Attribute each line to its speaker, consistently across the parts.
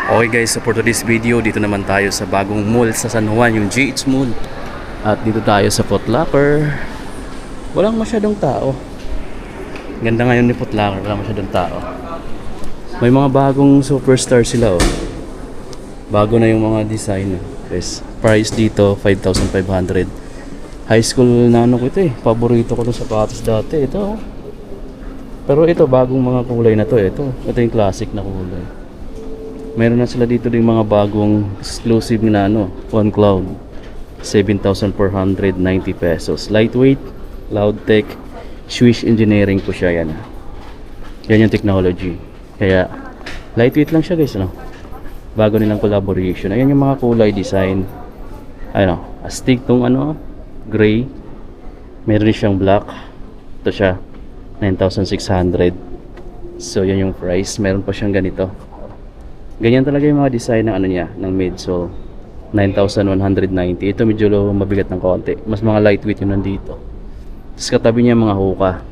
Speaker 1: Okay guys, so for today's video, dito naman tayo sa bagong mall sa San Juan, yung GH Mall. At dito tayo sa Foot Locker. Walang masyadong tao. Ganda ngayon ni Foot Locker, walang masyadong tao. May mga bagong superstar sila oh. Bago na yung mga design. Guys, price dito 5,500. High school na ano ko ito eh. Paborito ko ng sapatos dati. Ito oh. Pero ito, bagong mga kulay na to eh. Ito yung classic na kulay. Meron na sila dito din mga bagong exclusive na ano, On Cloud. 7,490 pesos. Lightweight, Cloudtech, Swiss Engineering po siya yan. Yan yung technology. Kaya lightweight lang siya guys, no? Bago nilang collaboration. Ayan yung mga kulay design. Ano, astig tong ano, gray. Meron din siyang black. Ito siya, 9,600. So yan yung price. Meron pa siyang ganito. Ganyan talaga yung mga design ng ano niya, ng midsole. 9,190. Ito medyo mabigat ng konti. Mas mga lightweight yung nandito. Tapos katabi niya mga hoka.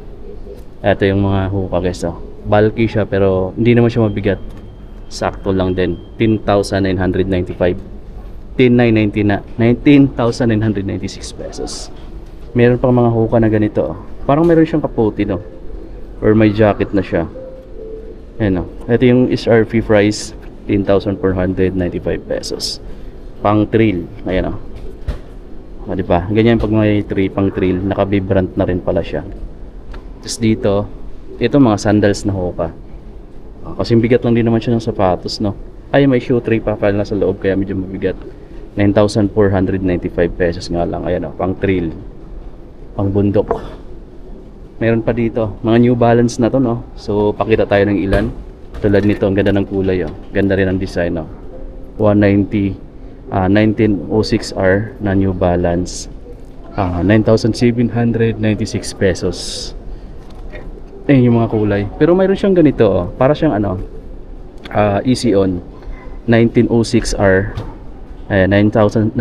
Speaker 1: Ito yung mga hoka guys. Oh. Bulky siya pero hindi naman siya mabigat. Sakto lang din. 10,995. 10,990 na. 19,996 pesos. Meron pang mga hoka na ganito. Oh. Parang meron siyang kaputi no. Or may jacket na siya. Ayan oh. Ito yung SRP price. 10,495 pesos. Pang trail. Ayan o. Diba? Ganyan pag may pang trail. Naka-vibrant na rin pala siya. Tapos dito, ito mga sandals na hoka. Kasi bigat lang din naman siya ng sapatos, no? Ay, may shoe tray pa pala sa loob kaya medyo mabigat. 9,495 pesos nga lang. Ayan o. Pang trail. Pang bundok. Meron pa dito. Mga New Balance na to, no? So, pakita tayo ng ilan. Tulad nito, ang ganda ng kulay oh. Ganda rin ang design oh. 190 1906R na New Balance. 9,796 pesos. Ayun yung mga kulay. Pero mayroon siyang ganito oh. Para siyang ano, Easy On 1906R. Ayan, 9,795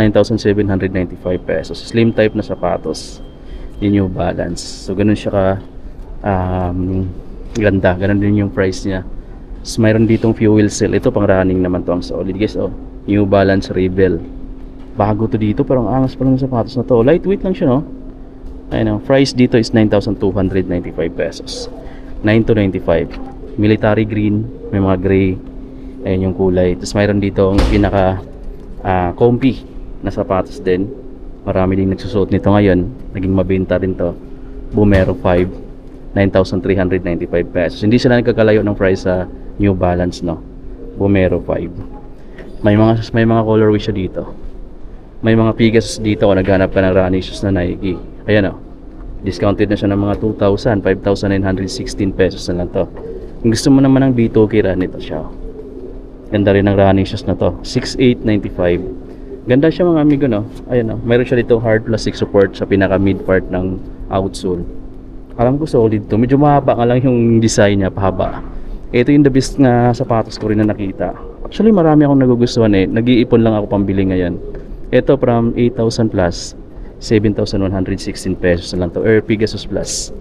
Speaker 1: pesos. Slim type na sapatos. Yung New Balance. So ganun siya ka ganda. Ganun din yung price niya. So, mayroon ditong fuel cell. Ito pang running naman to ang solid guys oh. New Balance Rebel. Bago to dito pero ang angas pa lang ng sapatos na to. Lightweight lang siya no. Ayun oh. Price dito is 9,295 pesos. 9,295. Military green. May mga gray. Ayun yung kulay. Tapos mayroon dito ang pinaka comfy na sapatos din. Marami din nagsusuot nito ngayon. Naging mabenta rin to. Bumero 5. 9,395 pesos. Hindi sila nagkakalayo ng price sa New Balance no. Bumero 5. May mga colorway siya dito. May mga Pegasus dito kung naghanap ka ng running shoes na Nike. Ayan oh. Discounted na siya ng mga 2,000, 5,916 pesos na lang to. Kung gusto mo naman ng B2K run, ito siya. Ganda rin ng running shoes na to. 6,895. Ganda siya mga amigo no. Ayan oh. Mayroon siya dito hard plastic support sa pinaka mid part ng outsole. Alam ko solid to. Medyo mahaba nga lang yung design niya, pahaba. Ito yung the best na sapatos ko rin na nakita. Actually marami akong nagugustuhan eh. Nag-iipon lang ako pambili ngayon. Ito from 8,000 plus 7,116 pesos na lang to. Pegasus Plus.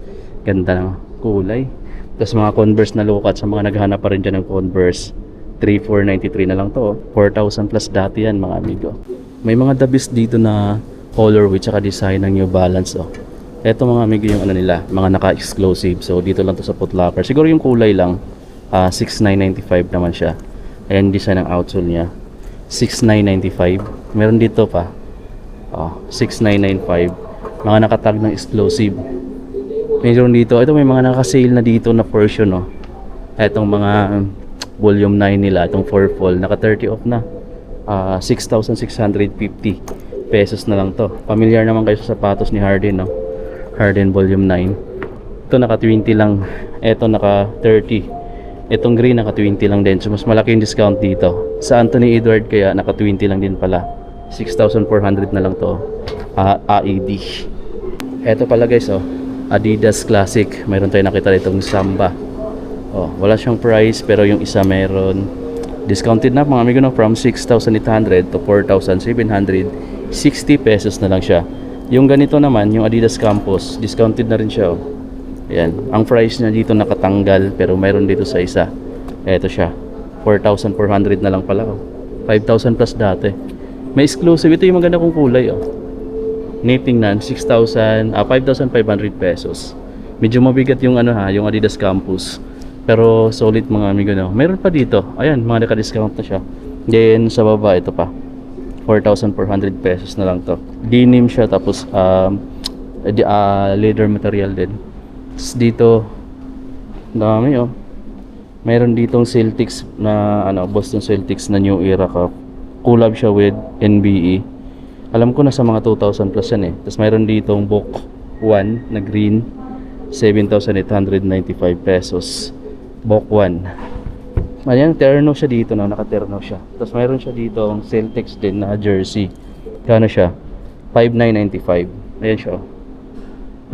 Speaker 1: Ganda ng kulay. Tapos mga Converse na low cut sa mga naghanap pa rin dyan ng Converse. 3,493 na lang to. 4,000 plus dati yan mga amigo. May mga the best dito na colorway tsaka design ng New Balance oh. Ito mga amigo yung ano nila, mga naka-exclusive. So dito lang to sa Foot Locker. Siguro yung kulay lang 6,995 naman siya. Ayan design ng outsole niya. 6,995. Meron dito pa 6,995. Mga nakatag ng exclusive. Meron dito. Ito may mga naka-sale na dito na version oh. Etong mga volume 9 nila, itong 4 fall, naka 30 off na. 6,650 pesos na lang to. Familiar naman kayo sa sapatos ni Harden no. Harden volume 9. Ito naka 20 lang. Ito naka 30. Itong green naka 20 lang din. So mas malaki yung discount dito. Sa Anthony Edward kaya naka 20 lang din pala. 6,400 na lang to. AED. Ito pala guys oh. Adidas Classic. Mayroon tayo nakita ditong Samba. Oh, wala siyang price pero yung isa meron. Discounted na mga amigo no, from 6,800 to 4,760 pesos na lang siya. Yung ganito naman, yung Adidas Campus, discounted na rin siya oh. Ayan. Ang price niya dito nakatanggal pero mayroon dito sa isa. Ito siya. 4,400 na lang pala. 5,000 plus dati. May exclusive. Ito yung maganda kong kulay. Knitting nan, 5,500 pesos. Medyo mabigat yung yung Adidas Campus. Pero solid mga amigo, no. Meron pa dito. Ayan, mga naka-discount na siya. Then sa baba ito pa. 4,400 pesos na lang to. Denim siya, tapos leather material din. Tapos dito dami meron ditong Celtics na Boston Celtics na New Era Cup. Collab siya with NBA. Alam ko na sa mga 2,000 plus yan eh. Tapos meron ditong Book 1 na green, 7,895 pesos. Book 1. Ayan, terno siya dito, naka-terno siya. Tapos meron siya dito ang Celtics din na jersey. Kano siya? 5,995. Ayan siya.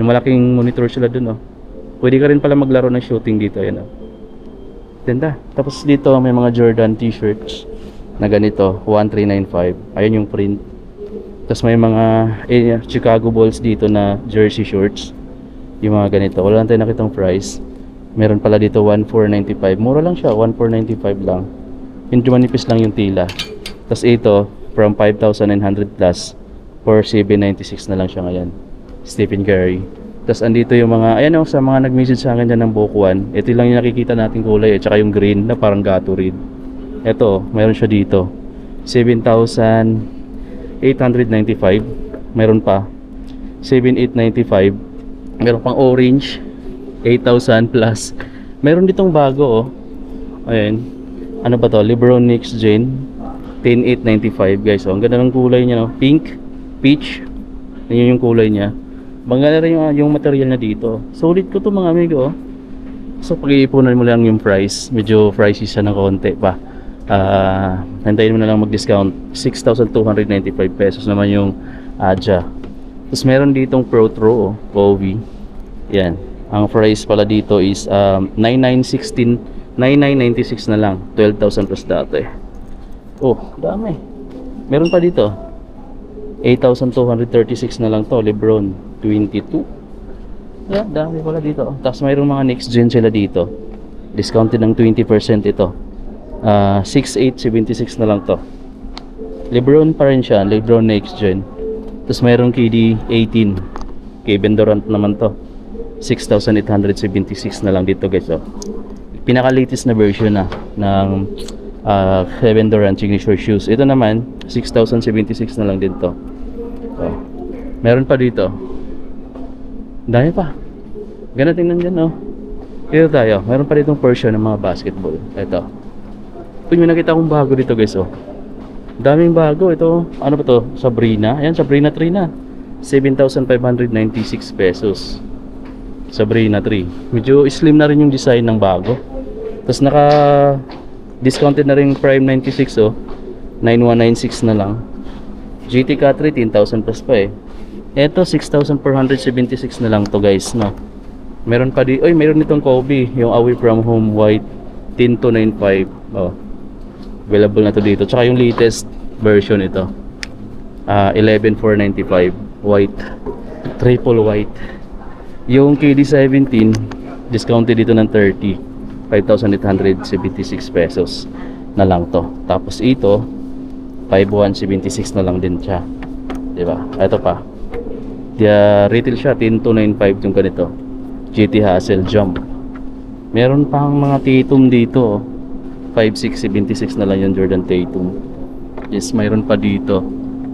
Speaker 1: May malaking monitor sila dun Pwede ka rin pala maglaro ng shooting dito. Ayan Ganda. Tapos dito may mga Jordan t-shirts na ganito, 1,395. Ayan yung print. Tapos may mga Chicago Bulls dito na jersey shorts. Yung mga ganito. Wala lang tayo nakitang price. Meron pala dito 1,495. Mura lang siya, 1,495 lang. Medyo manipis lang yung tila. Tapos ito, from 5,900 plus, 4,796 na lang siya ngayon. Stephen Curry. Tapos andito yung mga, sa mga nag-message sa akin dyan ng Book 1. Ito lang yung nakikita nating kulay tsaka yung green na parang Gatorade. Ito, mayroon siya dito. 7,895. Mayroon pa. 7,895. Mayroon pang orange. 8,000 plus. Mayroon ditong bago Ayan. Ano ba to? LeBron Next Gen. 10,895 guys. Ang ganda ng kulay niya Pink, peach. Yan yung kulay niya. Maganda rin yung material na dito. Solid ko to mga amigo So pag-iipunan mo lang yung price. Medyo pricey siya ng konti pa. Hintayin mo na lang mag-discount. 6,295 pesos naman yung Adja. Tapos meron ditong Pro Throw Kobe. Yan. Ang price pala dito is 9,996 na lang. 12,000 plus dati. Dami. Meron pa dito 8,236 na lang to. LeBron 22. Dami pala dito. Tapos mayroong mga next gen sila dito. Discounted ng 20% ito. 6,876 na lang to. LeBron pa rin siya. LeBron next gen. Tapos mayroong KD 18. Kevin Durant naman to. 6,876 na lang dito guys. Pinaka latest na version ng Kevin Durant signature shoes. Ito naman 6,076 na lang din to. Meron pa dito. Dami pa. Ganda tingnan dyan Dito tayo. Meron pa ditong version ng mga basketball. Ito. May nakita akong bago dito guys Daming bago. Ito, ano ba to? Sabrina. Ayan, Sabrina 3 na. 7,596 pesos. Sabrina 3. Medyo slim na rin yung design ng bago. Tapos naka discounted na rin Prime 96 9196 na lang. GT Cat3 10,000 plus pa Ito 6,476 na lang to guys Meron pa meron nitong Kobe, yung Away From Home white 10295. Available na to dito. Tsaka yung latest version ito. 11,495 white. Triple white. Yung KD17 discounted dito ng 30. 5,876 pesos na lang to. Tapos ito 5,176 na lang din siya. Diba? Ito pa. Retail siya 10,295 yung ganito. GT Hassel Jump. Meron pang mga Tatum dito 5,676 na lang yung Jordan Tatum. Yes, mayroon pa dito.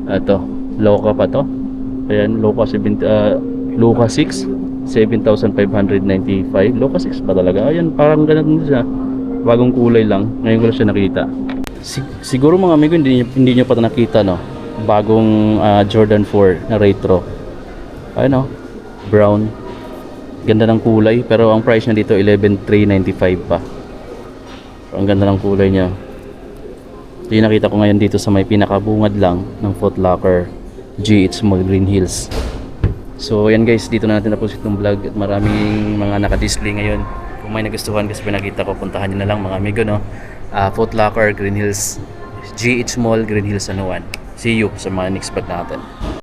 Speaker 1: Ito, Loka pa to. Ayan, Loka 6 7,595. Loka 6 ba talaga? Ayan, parang ganun siya. Bagong kulay lang. Ngayon ko lang siya nakita. Siguro mga amigo hindi nyo pa nakita bagong Jordan 4 na retro. Ayun brown. Ganda ng kulay, pero ang price niya dito 11,395 pa. Pero ang ganda ng kulay niya. Ito yung nakita ko ngayon dito sa may pinakabungad lang ng Foot Locker GH Mall Green Hills. So yan guys, dito na natin tapos itong vlog at maraming mga naka-display ngayon. Kung may nagustuhan kasi pinakita ko, puntahan nyo na lang mga amigo Foot Locker Green Hills GH Mall Green Hills See you sa mga next vlog natin.